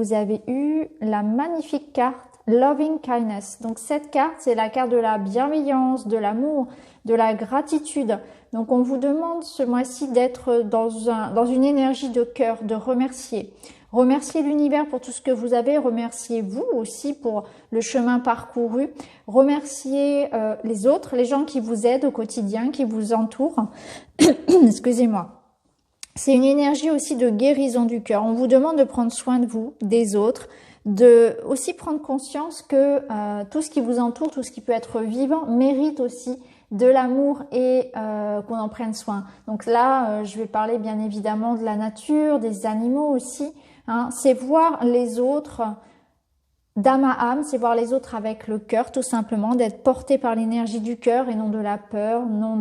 vous avez eu la magnifique carte Loving Kindness. Donc cette carte, c'est la carte de la bienveillance, de l'amour, de la gratitude. Donc on vous demande ce mois-ci d'être dans une énergie de cœur, de remercier. Remerciez l'univers pour tout ce que vous avez, remerciez vous aussi pour le chemin parcouru, remerciez les autres, les gens qui vous aident au quotidien, qui vous entourent. Excusez-moi. C'est une énergie aussi de guérison du cœur. On vous demande de prendre soin de vous, des autres, de aussi prendre conscience que tout ce qui vous entoure, tout ce qui peut être vivant, mérite aussi de l'amour et qu'on en prenne soin. Donc là, je vais parler bien évidemment de la nature, des animaux aussi. Hein. C'est voir les autres d'âme à âme, c'est voir les autres avec le cœur, tout simplement, d'être porté par l'énergie du cœur et non de la peur, non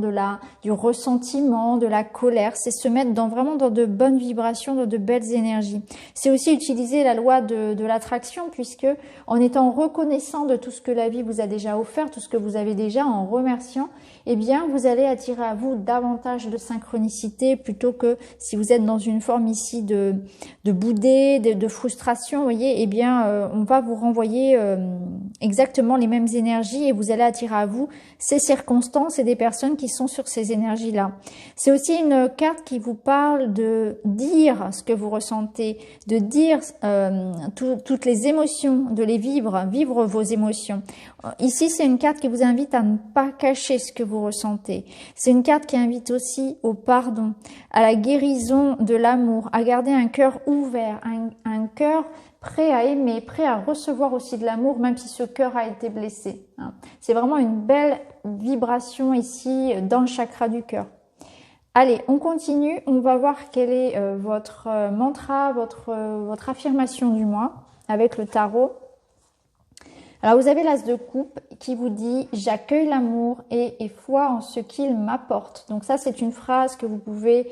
du ressentiment, de la colère. C'est se mettre vraiment dans de bonnes vibrations, dans de belles énergies. C'est aussi utiliser la loi de l'attraction, puisque en étant reconnaissant de tout ce que la vie vous a déjà offert, tout ce que vous avez déjà, en remerciant, eh bien, vous allez attirer à vous davantage de synchronicité plutôt que si vous êtes dans une forme ici de boudé, de frustration, vous voyez, eh bien, on va vous renvoyer exactement les mêmes énergies et vous allez attirer à vous ces circonstances et des personnes qui sont sur ces énergies-là. C'est aussi une carte qui vous parle de dire ce que vous ressentez, de dire toutes les émotions, de les vivre vos émotions. Ici, c'est une carte qui vous invite à ne pas cacher ce que vous ressentez. C'est une carte qui invite aussi au pardon, à la guérison de l'amour, à garder un cœur ouvert, un cœur prêt à aimer, prêt à recevoir aussi de l'amour, même si ce cœur a été blessé. C'est vraiment une belle vibration ici dans le chakra du cœur. Allez, on continue. On va voir quel est votre mantra, votre affirmation du mois avec le tarot. Alors, vous avez l'as de coupe qui vous dit « J'accueille l'amour et foi en ce qu'il m'apporte ». Donc ça, c'est une phrase que vous pouvez...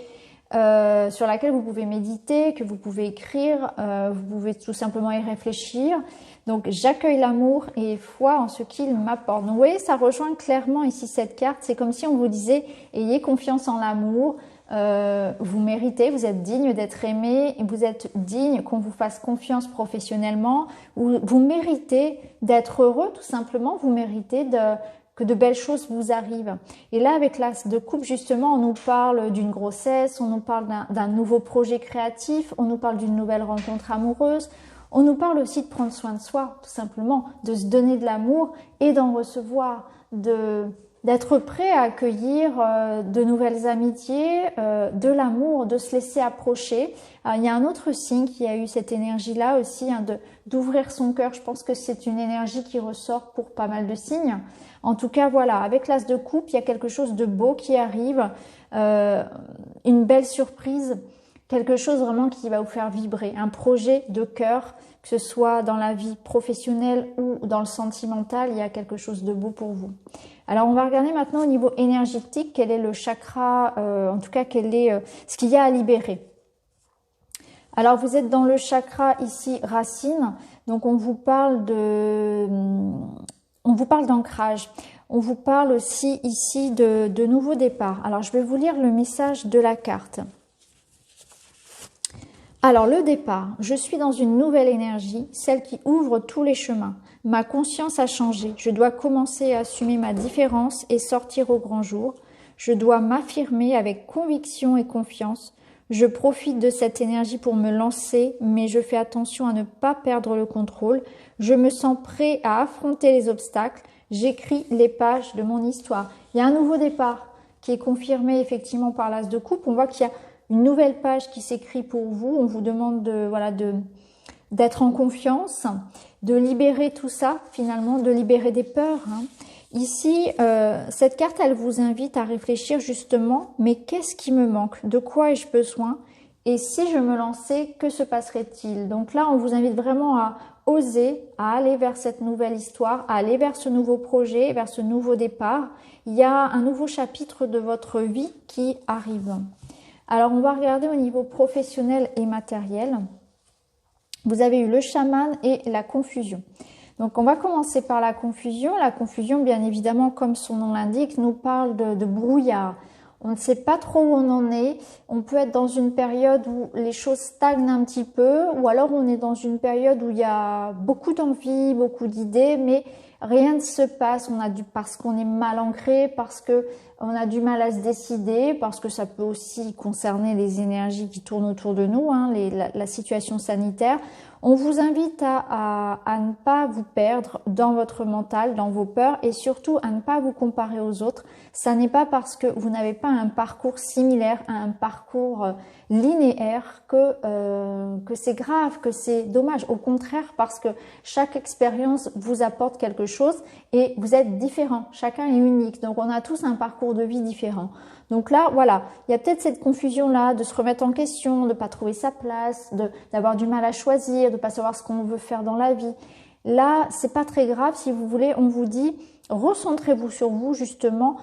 sur laquelle vous pouvez méditer, que vous pouvez écrire, vous pouvez tout simplement y réfléchir. Donc, j'accueille l'amour et foi en ce qu'il m'apporte. Donc, vous voyez, ça rejoint clairement ici cette carte. C'est comme si on vous disait, ayez confiance en l'amour, vous méritez, vous êtes digne d'être aimé, vous êtes digne qu'on vous fasse confiance professionnellement, vous méritez d'être heureux tout simplement, vous méritez que de belles choses vous arrivent. Et là, avec l'as de coupe, justement, on nous parle d'une grossesse, on nous parle d'un nouveau projet créatif, on nous parle d'une nouvelle rencontre amoureuse, on nous parle aussi de prendre soin de soi, tout simplement, de se donner de l'amour et d'en recevoir, d'être prêt à accueillir de nouvelles amitiés, de l'amour, de se laisser approcher. Il y a un autre signe qui a eu cette énergie-là aussi, hein, d'ouvrir son cœur. Je pense que c'est une énergie qui ressort pour pas mal de signes. En tout cas, voilà, avec l'as de coupe, il y a quelque chose de beau qui arrive, une belle surprise, quelque chose vraiment qui va vous faire vibrer, un projet de cœur, que ce soit dans la vie professionnelle ou dans le sentimental, il y a quelque chose de beau pour vous. Alors, on va regarder maintenant au niveau énergétique, quel est le chakra, en tout cas, quel est ce qu'il y a à libérer. Alors, vous êtes dans le chakra ici, racine, donc on vous parle d'ancrage. On vous parle aussi ici de nouveaux départs. Alors, je vais vous lire le message de la carte. Alors, le départ. Je suis dans une nouvelle énergie, celle qui ouvre tous les chemins. Ma conscience a changé. Je dois commencer à assumer ma différence et sortir au grand jour. Je dois m'affirmer avec conviction et confiance. Je profite de cette énergie pour me lancer, mais je fais attention à ne pas perdre le contrôle. Je me sens prêt à affronter les obstacles. J'écris les pages de mon histoire. Il y a un nouveau départ qui est confirmé effectivement par l'as de coupe. On voit qu'il y a une nouvelle page qui s'écrit pour vous. On vous demande d'être en confiance, de libérer tout ça finalement, de libérer des peurs. Ici, cette carte, elle vous invite à réfléchir justement, mais qu'est-ce qui me manque? De quoi ai-je besoin? Et si je me lançais, que se passerait-il? Donc là, on vous invite vraiment à oser, à aller vers cette nouvelle histoire, à aller vers ce nouveau projet, vers ce nouveau départ. Il y a un nouveau chapitre de votre vie qui arrive. Alors, on va regarder au niveau professionnel et matériel. Vous avez eu le chaman et la confusion. Donc, on va commencer par la confusion. La confusion, bien évidemment, comme son nom l'indique, nous parle de brouillard. On ne sait pas trop où on en est. On peut être dans une période où les choses stagnent un petit peu, ou alors on est dans une période où il y a beaucoup d'envie, beaucoup d'idées, mais rien ne se passe. Parce qu'on est mal ancré, parce que on a du mal à se décider, parce que ça peut aussi concerner les énergies qui tournent autour de nous, hein, la situation sanitaire. On vous invite à ne pas vous perdre dans votre mental, dans vos peurs, et surtout à ne pas vous comparer aux autres. Ça n'est pas parce que vous n'avez pas un parcours similaire, un parcours linéaire que c'est grave, que c'est dommage. Au contraire, parce que chaque expérience vous apporte quelque chose et vous êtes différents. Chacun est unique. Donc on a tous un parcours de vie différent. Donc là, voilà, il y a peut-être cette confusion-là de se remettre en question, de pas trouver sa place, d'avoir du mal à choisir, de pas savoir ce qu'on veut faire dans la vie. Là, c'est pas très grave. Si vous voulez, on vous dit, recentrez-vous sur vous, justement.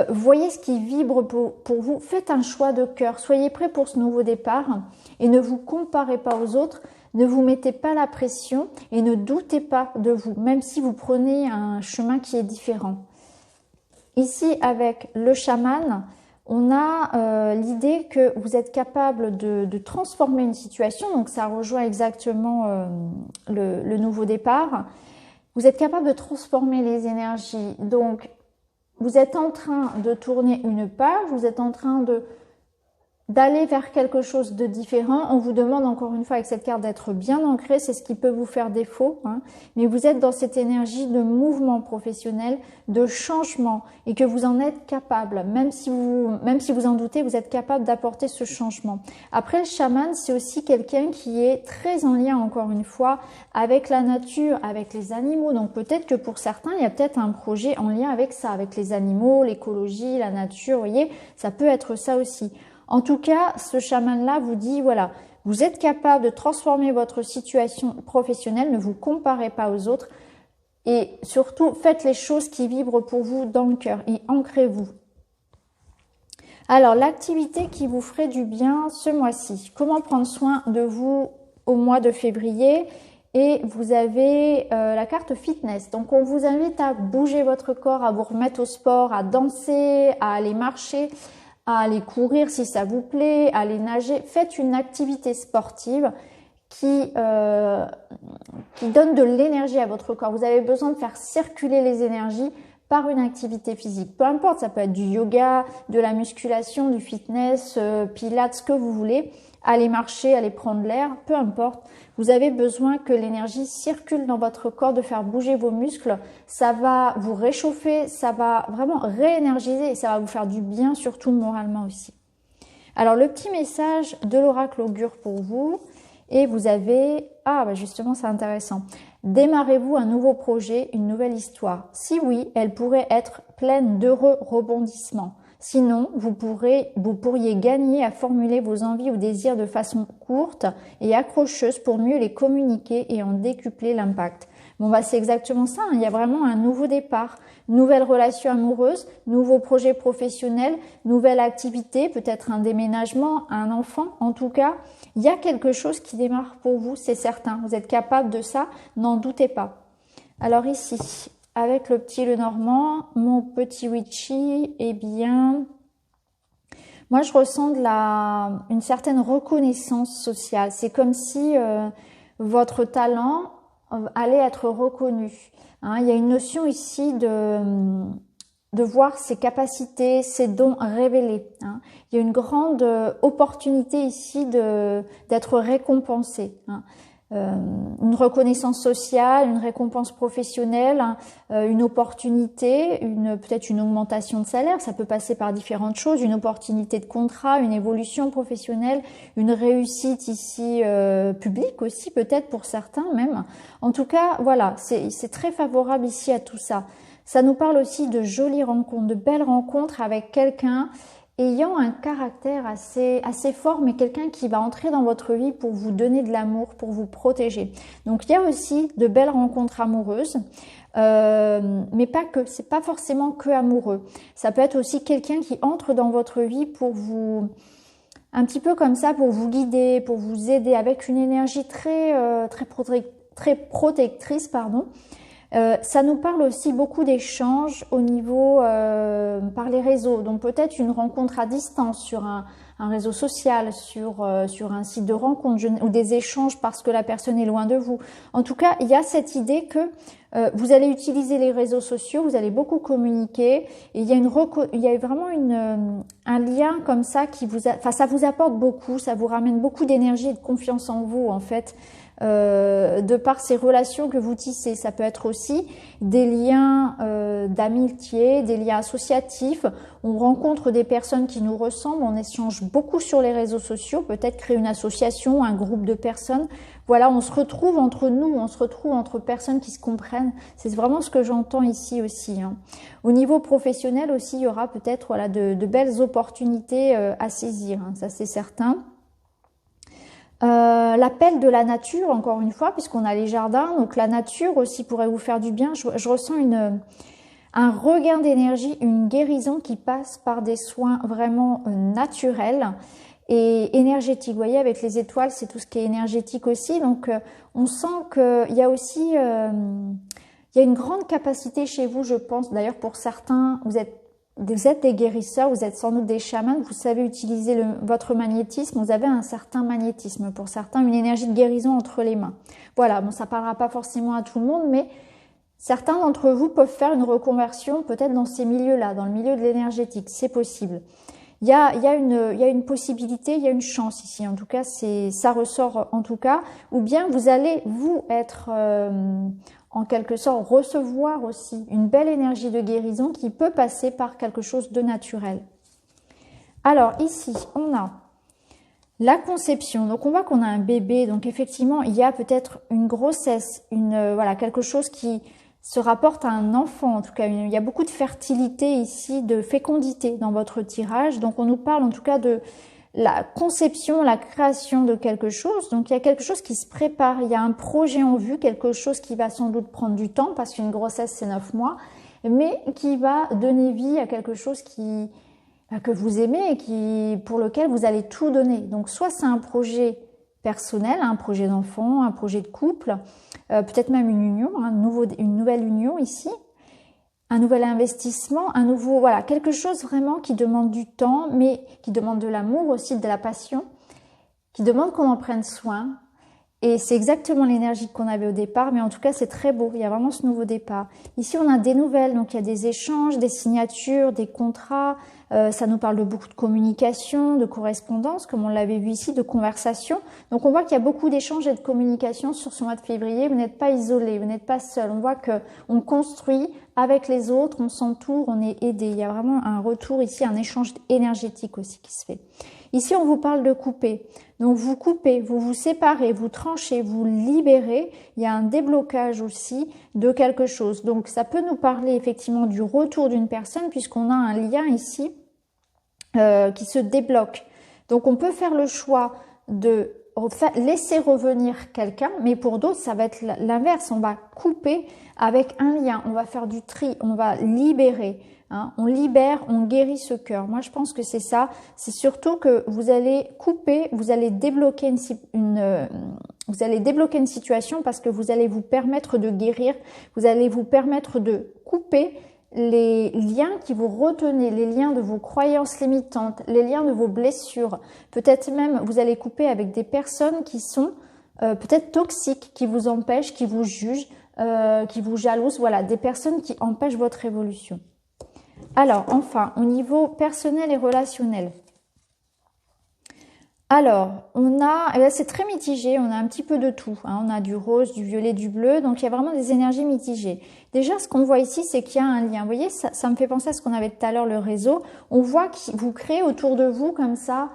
Voyez ce qui vibre pour vous. Faites un choix de cœur. Soyez prêts pour ce nouveau départ et ne vous comparez pas aux autres. Ne vous mettez pas la pression et ne doutez pas de vous, même si vous prenez un chemin qui est différent. Ici, avec le chaman, on a l'idée que vous êtes capable de transformer une situation, donc ça rejoint exactement le nouveau départ. Vous êtes capable de transformer les énergies, donc vous êtes en train de tourner une page, vous êtes en train d'aller vers quelque chose de différent. On vous demande encore une fois avec cette carte d'être bien ancré, c'est ce qui peut vous faire défaut, hein. Mais vous êtes dans cette énergie de mouvement professionnel, de changement, et que vous en êtes capable. Même si vous en doutez, vous êtes capable d'apporter ce changement. Après, le chaman, c'est aussi quelqu'un qui est très en lien, encore une fois, avec la nature, avec les animaux. Donc peut-être que pour certains, il y a peut-être un projet en lien avec ça, avec les animaux, l'écologie, la nature, vous voyez, ça peut être ça aussi. En tout cas, ce chaman-là vous dit, voilà, vous êtes capable de transformer votre situation professionnelle, ne vous comparez pas aux autres et surtout, faites les choses qui vibrent pour vous dans le cœur et ancrez-vous. Alors, l'activité qui vous ferait du bien ce mois-ci. Comment prendre soin de vous au mois de février? Et vous avez la carte fitness. Donc, on vous invite à bouger votre corps, à vous remettre au sport, à danser, à aller marcher, à aller courir si ça vous plaît, à aller nager. Faites une activité sportive qui donne de l'énergie à votre corps. Vous avez besoin de faire circuler les énergies par une activité physique. Peu importe, ça peut être du yoga, de la musculation, du fitness, pilates, ce que vous voulez. Aller marcher, aller prendre l'air, peu importe. Vous avez besoin que l'énergie circule dans votre corps, de faire bouger vos muscles. Ça va vous réchauffer, ça va vraiment réénergiser et ça va vous faire du bien, surtout moralement aussi. Alors, le petit message de l'oracle augure pour vous. Et vous avez... Ah, bah justement, c'est intéressant. Démarrez-vous un nouveau projet, une nouvelle histoire. Si oui, elle pourrait être pleine d'heureux rebondissements. Sinon, vous pourriez gagner à formuler vos envies ou désirs de façon courte et accrocheuse pour mieux les communiquer et en décupler l'impact. Bon, bah, c'est exactement ça, hein. Il y a vraiment un nouveau départ, nouvelle relation amoureuse, nouveau projet professionnel, nouvelle activité, peut-être un déménagement, un enfant. En tout cas, il y a quelque chose qui démarre pour vous, c'est certain. Vous êtes capable de ça, n'en doutez pas. Alors ici, avec le petit Lenormand, mon petit Witchy, eh bien, moi je ressens une certaine reconnaissance sociale. C'est comme si votre talent allait être reconnu. Hein, il y a une notion ici de voir ses capacités, ses dons révélés. Hein. Il y a une grande opportunité ici d'être récompensé. Hein. Une reconnaissance sociale, une récompense professionnelle, une opportunité, peut-être une augmentation de salaire, ça peut passer par différentes choses, une opportunité de contrat, une évolution professionnelle, une réussite ici publique aussi peut-être pour certains même. En tout cas, voilà, c'est très favorable ici à tout ça. Ça nous parle aussi de jolies rencontres, de belles rencontres avec quelqu'un ayant un caractère assez fort, mais quelqu'un qui va entrer dans votre vie pour vous donner de l'amour, pour vous protéger. Donc il y a aussi de belles rencontres amoureuses, mais pas que, c'est pas forcément que amoureux. Ça peut être aussi quelqu'un qui entre dans votre vie pour vous, un petit peu comme ça, pour vous guider, pour vous aider, avec une énergie très protectrice, pardon. Ça nous parle aussi beaucoup d'échanges au niveau par les réseaux. Donc peut-être une rencontre à distance sur un réseau social, sur un site de rencontre ou des échanges parce que la personne est loin de vous. En tout cas, il y a cette idée que vous allez utiliser les réseaux sociaux, vous allez beaucoup communiquer et il y a vraiment un lien comme ça ça vous apporte beaucoup, ça vous ramène beaucoup d'énergie et de confiance en vous en fait. De par ces relations que vous tissez. Ça peut être aussi des liens d'amitié, des liens associatifs. On rencontre des personnes qui nous ressemblent, on échange beaucoup sur les réseaux sociaux, peut-être créer une association, un groupe de personnes. Voilà, on se retrouve entre nous, on se retrouve entre personnes qui se comprennent. C'est vraiment ce que j'entends ici aussi. Hein. Au niveau professionnel aussi, il y aura peut-être voilà, de belles opportunités à saisir, hein, ça c'est certain. L'appel de la nature, encore une fois, puisqu'on a les jardins, donc la nature aussi pourrait vous faire du bien. Je ressens un regain d'énergie, une guérison qui passe par des soins vraiment naturels et énergétiques. Vous voyez, avec les étoiles, c'est tout ce qui est énergétique aussi. Donc, on sent qu'il y a aussi il y a une grande capacité chez vous, je pense. D'ailleurs, pour certains, vous êtes des guérisseurs, vous êtes sans doute des chamans, vous savez utiliser votre magnétisme, vous avez un certain magnétisme. Pour certains, une énergie de guérison entre les mains. Voilà, bon, ça parlera pas forcément à tout le monde, mais certains d'entre vous peuvent faire une reconversion peut-être dans ces milieux-là, dans le milieu de l'énergétique, c'est possible. Il y a une possibilité, il y a une chance ici, en tout cas, ça ressort en tout cas, ou bien vous allez, vous, être en quelque sorte, recevoir aussi une belle énergie de guérison qui peut passer par quelque chose de naturel. Alors ici, on a la conception. Donc on voit qu'on a un bébé, donc effectivement, il y a peut-être une grossesse, voilà, quelque chose qui se rapporte à un enfant. En tout cas, il y a beaucoup de fertilité ici, de fécondité dans votre tirage. Donc on nous parle en tout cas de la conception, la création de quelque chose. Donc il y a quelque chose qui se prépare, il y a un projet en vue, quelque chose qui va sans doute prendre du temps parce qu'une grossesse c'est 9 mois, mais qui va donner vie à quelque chose que vous aimez et pour lequel vous allez tout donner. Donc soit c'est un projet personnel, un projet d'enfant, un projet de couple, peut-être même une union, une nouvelle union ici, un nouvel investissement, voilà, quelque chose vraiment qui demande du temps, mais qui demande de l'amour aussi, de la passion, qui demande qu'on en prenne soin. Et c'est exactement l'énergie qu'on avait au départ, mais en tout cas, c'est très beau. Il y a vraiment ce nouveau départ. Ici, on a des nouvelles, donc il y a des échanges, des signatures, des contrats. Ça nous parle de beaucoup de communication, de correspondance, comme on l'avait vu ici, de conversation. Donc, on voit qu'il y a beaucoup d'échanges et de communication sur ce mois de février. Vous n'êtes pas isolé, vous n'êtes pas seul. On voit que on construit avec les autres, on s'entoure, on est aidé. Il y a vraiment un retour ici, un échange énergétique aussi qui se fait. Ici, on vous parle de couper. Donc, vous coupez, vous vous séparez, vous tranchez, vous libérez. Il y a un déblocage aussi de quelque chose. Donc, ça peut nous parler effectivement du retour d'une personne puisqu'on a un lien ici qui se débloque. Donc, on peut faire le choix de laisser revenir quelqu'un, mais pour d'autres, ça va être l'inverse. On va couper avec un lien, on va faire du tri, on va libérer. Hein, on libère, on guérit ce cœur. Moi, je pense que c'est ça. C'est surtout que vous allez couper, vous allez débloquer une situation parce que vous allez vous permettre de guérir. Vous allez vous permettre de couper les liens qui vous retenaient, les liens de vos croyances limitantes, les liens de vos blessures. Peut-être même, vous allez couper avec des personnes qui sont peut-être toxiques, qui vous empêchent, qui vous jugent, qui vous jalousent. Voilà, des personnes qui empêchent votre évolution. Alors, enfin, au niveau personnel et relationnel. Alors, et là c'est très mitigé, on a un petit peu de tout. Hein, on a du rose, du violet, du bleu, donc il y a vraiment des énergies mitigées. Déjà, ce qu'on voit ici, c'est qu'il y a un lien. Vous voyez, ça me fait penser à ce qu'on avait tout à l'heure, le réseau. On voit que vous créez autour de vous comme ça,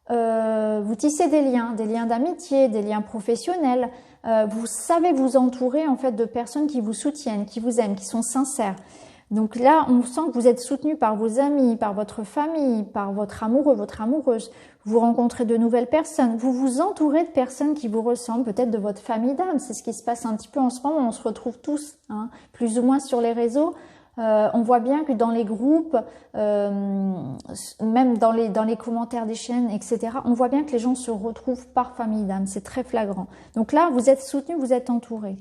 vous tissez des liens d'amitié, des liens professionnels. Vous savez vous entourer en fait de personnes qui vous soutiennent, qui vous aiment, qui sont sincères. Donc là, on sent que vous êtes soutenu par vos amis, par votre famille, par votre amoureux, votre amoureuse. Vous rencontrez de nouvelles personnes. Vous vous entourez de personnes qui vous ressemblent, peut-être de votre famille d'âme. C'est ce qui se passe un petit peu en ce moment. On se retrouve tous, hein, plus ou moins sur les réseaux. On voit bien que dans les groupes, même dans les commentaires des chaînes, etc., on voit bien que les gens se retrouvent par famille d'âme. C'est très flagrant. Donc là, vous êtes soutenu, vous êtes entouré.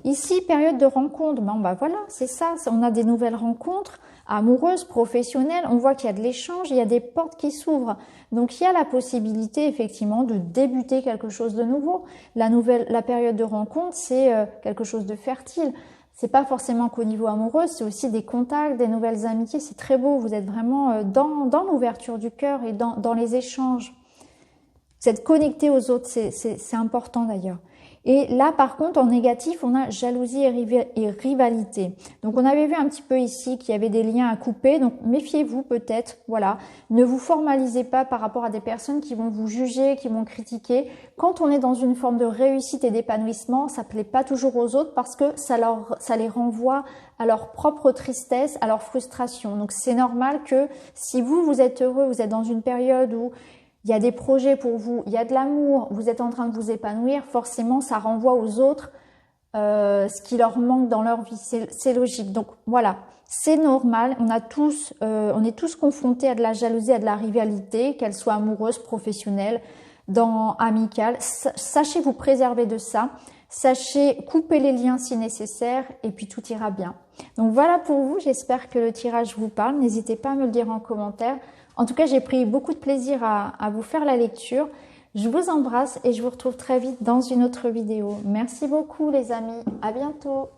Ici, période de rencontre, bon bah voilà, c'est ça, on a des nouvelles rencontres amoureuses, professionnelles, on voit qu'il y a de l'échange, il y a des portes qui s'ouvrent. Donc il y a la possibilité effectivement de débuter quelque chose de nouveau. La période de rencontre, c'est quelque chose de fertile. C'est pas forcément qu'au niveau amoureux, c'est aussi des contacts, des nouvelles amitiés, c'est très beau. Vous êtes vraiment dans l'ouverture du cœur et dans les échanges. Vous êtes connecté aux autres, c'est important d'ailleurs. Et là, par contre, en négatif, on a jalousie et rivalité. Donc, on avait vu un petit peu ici qu'il y avait des liens à couper. Donc, méfiez-vous peut-être, voilà. Ne vous formalisez pas par rapport à des personnes qui vont vous juger, qui vont critiquer. Quand on est dans une forme de réussite et d'épanouissement, ça plaît pas toujours aux autres parce que ça les renvoie à leur propre tristesse, à leur frustration. Donc, c'est normal que si vous êtes heureux, vous êtes dans une période où il y a des projets pour vous, il y a de l'amour, vous êtes en train de vous épanouir, forcément ça renvoie aux autres ce qui leur manque dans leur vie, c'est logique. Donc voilà, c'est normal, on est tous confrontés à de la jalousie, à de la rivalité, qu'elle soit amoureuse, professionnelle, amicale. Sachez vous préserver de ça, sachez couper les liens si nécessaire et puis tout ira bien. Donc voilà pour vous, j'espère que le tirage vous parle, n'hésitez pas à me le dire en commentaire. En tout cas, j'ai pris beaucoup de plaisir à vous faire la lecture. Je vous embrasse et je vous retrouve très vite dans une autre vidéo. Merci beaucoup les amis, à bientôt.